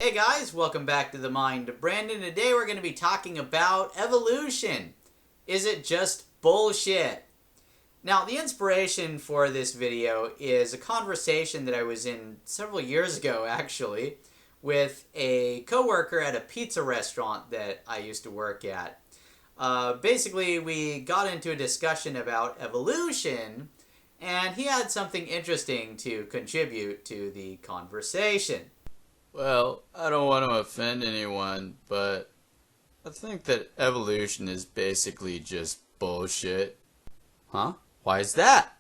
Hey guys, welcome back to The Mind of Brandon. Today we're going to be talking about evolution. Is it just bullshit? Now, the inspiration for this video is a conversation that I was in several years ago, actually, with a coworker at a pizza restaurant that I used to work at. Basically, we got into a discussion about evolution, and he had something interesting to contribute to the conversation. Well, I don't want to offend anyone, but I think that evolution is basically just bullshit. Huh? Why is that?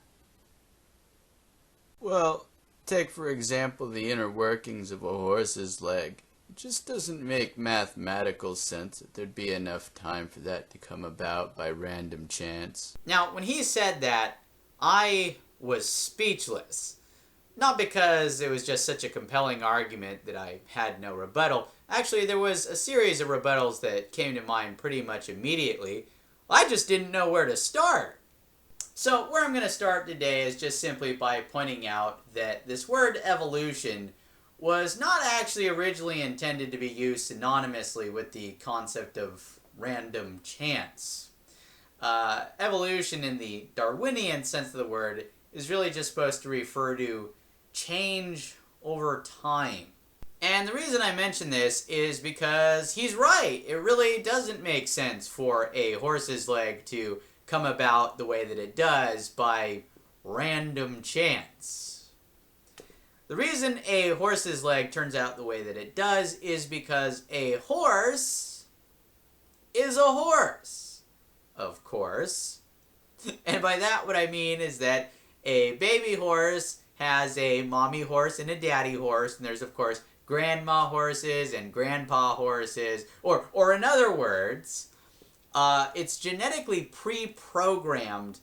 Well, take for example the inner workings of a horse's leg. It just doesn't make mathematical sense that there'd be enough time for that to come about by random chance. Now, when he said that, I was speechless. Not because it was just such a compelling argument that I had no rebuttal. Actually, there was a series of rebuttals that came to mind pretty much immediately. I just didn't know where to start. So where I'm going to start today is just simply by pointing out that this word evolution was not actually originally intended to be used synonymously with the concept of random chance. Evolution in the Darwinian sense of the word is really just supposed to refer to change over time. And the reason I mention this is because he's right. It really doesn't make sense for a horse's leg to come about the way that it does by random chance. The reason a horse's leg turns out the way that it does is because a horse is a horse, of course. And by that what I mean is that a baby horse has a mommy horse and a daddy horse, and there's of course grandma horses and grandpa horses, or in other words, it's genetically pre-programmed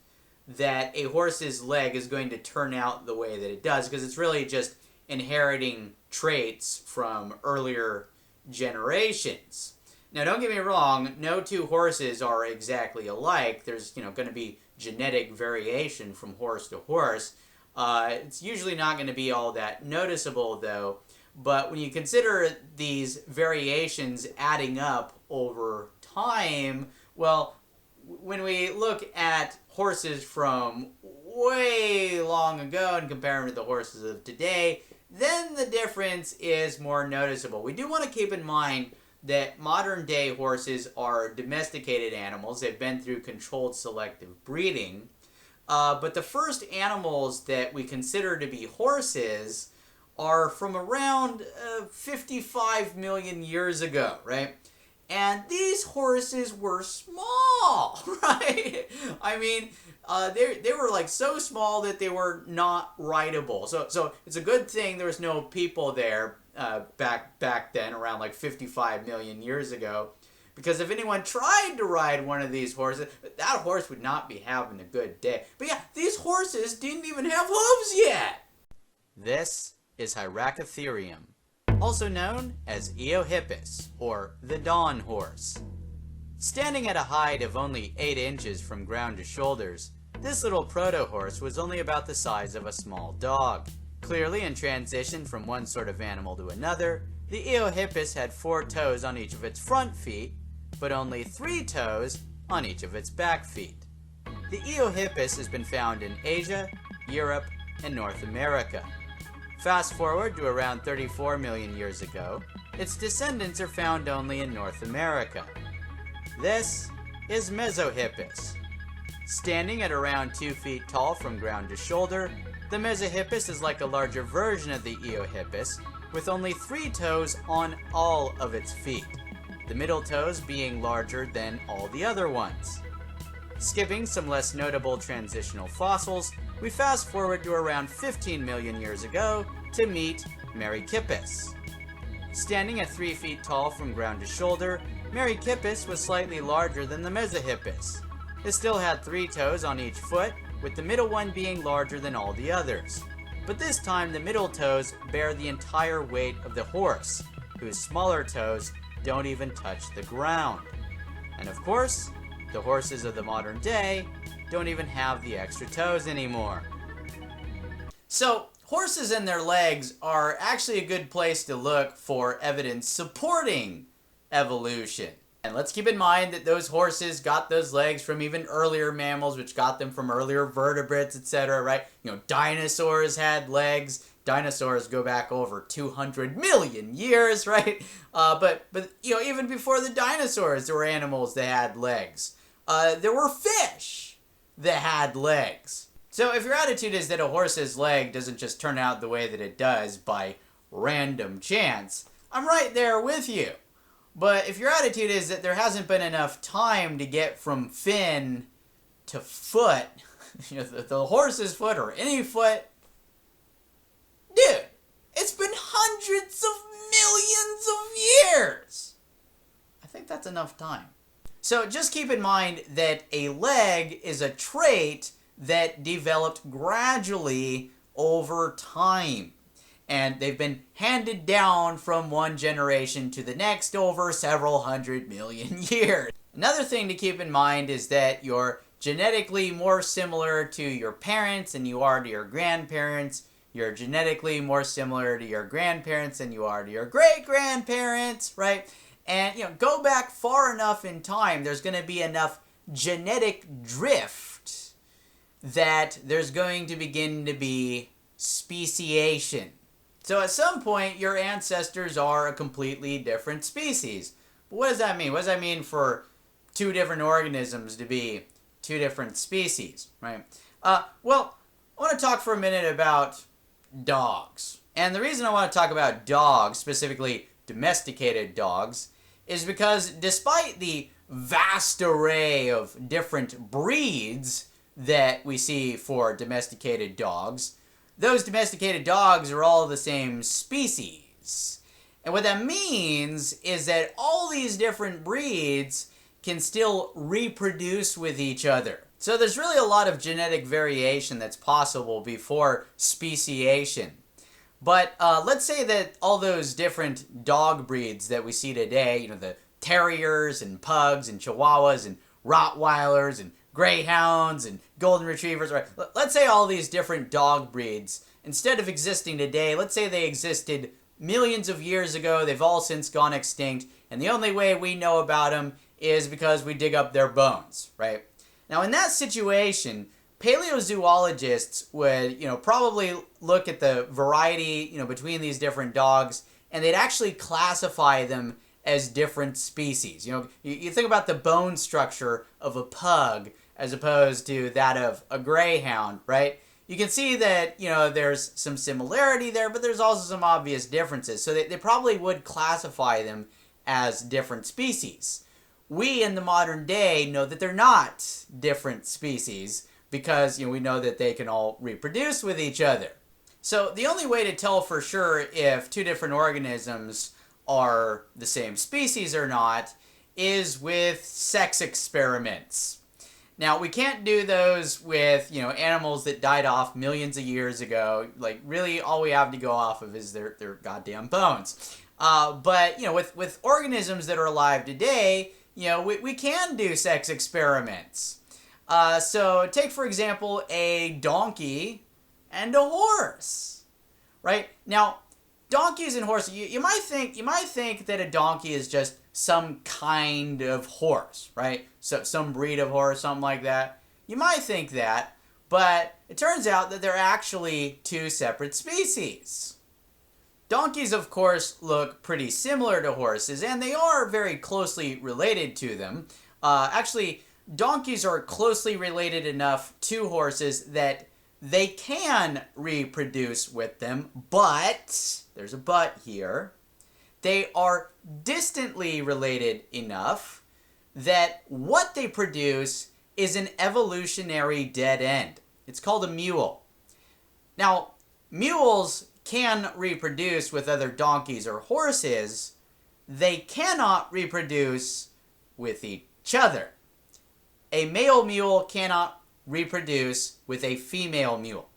that a horse's leg is going to turn out the way that it does, because it's really just inheriting traits from earlier generations. Now, don't get me wrong, no two horses are exactly alike. There's going to be genetic variation from horse to horse. It's usually not going to be all that noticeable, though. But when you consider these variations adding up over time, well, when we look at horses from way long ago and compare them to the horses of today, then the difference is more noticeable. We do want to keep in mind that modern-day horses are domesticated animals. They've been through controlled selective breeding. But the first animals that we consider to be horses are from around 55 million years ago, right? And these horses were small, right? I mean, they were like so small that they were not rideable. So it's a good thing there was no people there back then, around like 55 million years ago. Because if anyone tried to ride one of these horses, that horse would not be having a good day. But yeah, these horses didn't even have hooves yet! This is Hyracotherium, also known as Eohippus, or the dawn horse. Standing at a height of only 8 inches from ground to shoulders, this little proto-horse was only about the size of a small dog. Clearly in transition from one sort of animal to another, the Eohippus had 4 toes on each of its front feet, but only 3 toes on each of its back feet. The Eohippus has been found in Asia, Europe, and North America. Fast forward to around 34 million years ago, its descendants are found only in North America. This is Mesohippus. Standing at around 2 feet tall from ground to shoulder, the Mesohippus is like a larger version of the Eohippus, with only 3 toes on all of its feet, the middle toes being larger than all the other ones. Skipping some less notable transitional fossils, we fast forward to around 15 million years ago to meet Merychippus. Standing at 3 feet tall from ground to shoulder, Merychippus was slightly larger than the Mesohippus. It still had 3 toes on each foot, with the middle one being larger than all the others. But this time the middle toes bear the entire weight of the horse, whose smaller toes don't even touch the ground. And of course, the horses of the modern day don't even have the extra toes anymore. So, horses and their legs are actually a good place to look for evidence supporting evolution. And let's keep in mind that those horses got those legs from even earlier mammals, which got them from earlier vertebrates, etc., right? Dinosaurs had legs. Dinosaurs go back over 200 million years, right? But even before the dinosaurs, there were animals that had legs. There were fish that had legs. So if your attitude is that a horse's leg doesn't just turn out the way that it does by random chance, I'm right there with you. But if your attitude is that there hasn't been enough time to get from fin to foot, the horse's foot or any foot, dude, it's been hundreds of millions of years. I think that's enough time. So just keep in mind that a leg is a trait that developed gradually over time. And they've been handed down from one generation to the next over several hundred million years. Another thing to keep in mind is that you're genetically more similar to your parents than you are to your grandparents. You're genetically more similar to your grandparents than you are to your great-grandparents, right? And, go back far enough in time, there's going to be enough genetic drift that there's going to begin to be speciation. So at some point, your ancestors are a completely different species. But what does that mean? What does that mean for two different organisms to be two different species, right? Well, I want to talk for a minute about dogs. And the reason I want to talk about dogs, specifically domesticated dogs, is because despite the vast array of different breeds that we see for domesticated dogs, those domesticated dogs are all the same species. And what that means is that all these different breeds can still reproduce with each other. So there's really a lot of genetic variation that's possible before speciation. But let's say that all those different dog breeds that we see today, the terriers and pugs and chihuahuas and Rottweilers and greyhounds and golden retrievers, right? Let's say all these different dog breeds, instead of existing today, let's say they existed millions of years ago, they've all since gone extinct, and the only way we know about them is because we dig up their bones, right? Now in that situation, paleozoologists would, probably look at the variety, between these different dogs, and they'd actually classify them as different species. You think about the bone structure of a pug as opposed to that of a greyhound, right? You can see that, there's some similarity there, but there's also some obvious differences. So they probably would classify them as different species. We, in the modern day, know that they're not different species because, we know that they can all reproduce with each other. So the only way to tell for sure if two different organisms are the same species or not is with sex experiments. Now, we can't do those with, animals that died off millions of years ago. Like, really, all we have to go off of is their goddamn bones. But, with organisms that are alive today, we can do sex experiments. So, take, for example, a donkey and a horse, right? Now, donkeys and horses, you might think that a donkey is just some kind of horse, right? So some breed of horse, something like that. You might think that, but it turns out that they're actually two separate species. Donkeys, of course, look pretty similar to horses, and they are very closely related to them. Actually, donkeys are closely related enough to horses that they can reproduce with them, but, there's a but here, they are distantly related enough that what they produce is an evolutionary dead end. It's called a mule. Now, mules can reproduce with other donkeys or horses. They cannot reproduce with each other. A male mule cannot reproduce with a female mule.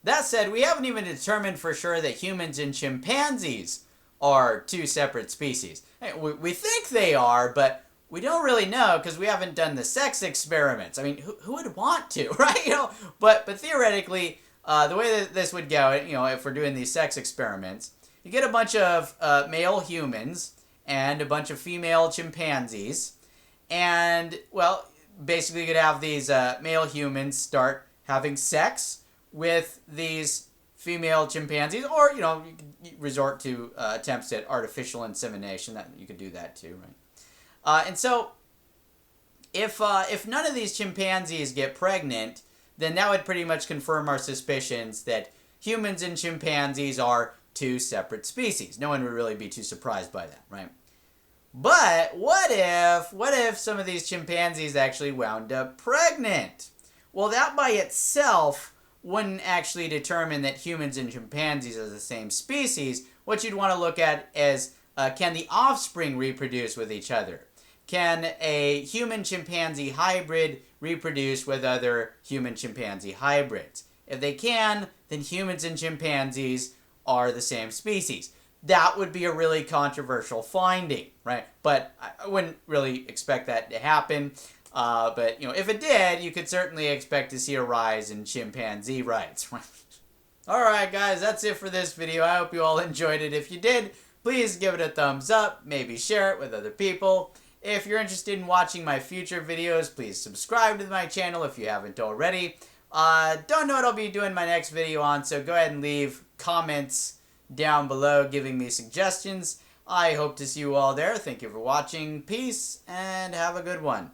That said, we haven't even determined for sure that humans and chimpanzees are two separate species. We think they are, but we don't really know because we haven't done the sex experiments. I mean, who would want to, right? But theoretically, the way that this would go, if we're doing these sex experiments, you get a bunch of male humans and a bunch of female chimpanzees, and, well, basically you could have these male humans start having sex with these female chimpanzees, or, you could resort to attempts at artificial insemination. That you could do that too, right? And so, if none of these chimpanzees get pregnant, then that would pretty much confirm our suspicions that humans and chimpanzees are two separate species. No one would really be too surprised by that, right? But what if some of these chimpanzees actually wound up pregnant? Well, that by itself wouldn't actually determine that humans and chimpanzees are the same species. What you'd want to look at is, can the offspring reproduce with each other? Can a human-chimpanzee hybrid reproduce with other human-chimpanzee hybrids? If they can, then humans and chimpanzees are the same species. That would be a really controversial finding, right? But I wouldn't really expect that to happen. But, if it did, you could certainly expect to see a rise in chimpanzee rights. Alright, guys, that's it for this video. I hope you all enjoyed it. If you did, please give it a thumbs up. Maybe share it with other people. If you're interested in watching my future videos, please subscribe to my channel if you haven't already. Don't know what I'll be doing my next video on, so go ahead and leave comments down below giving me suggestions. I hope to see you all there. Thank you for watching. Peace, and have a good one.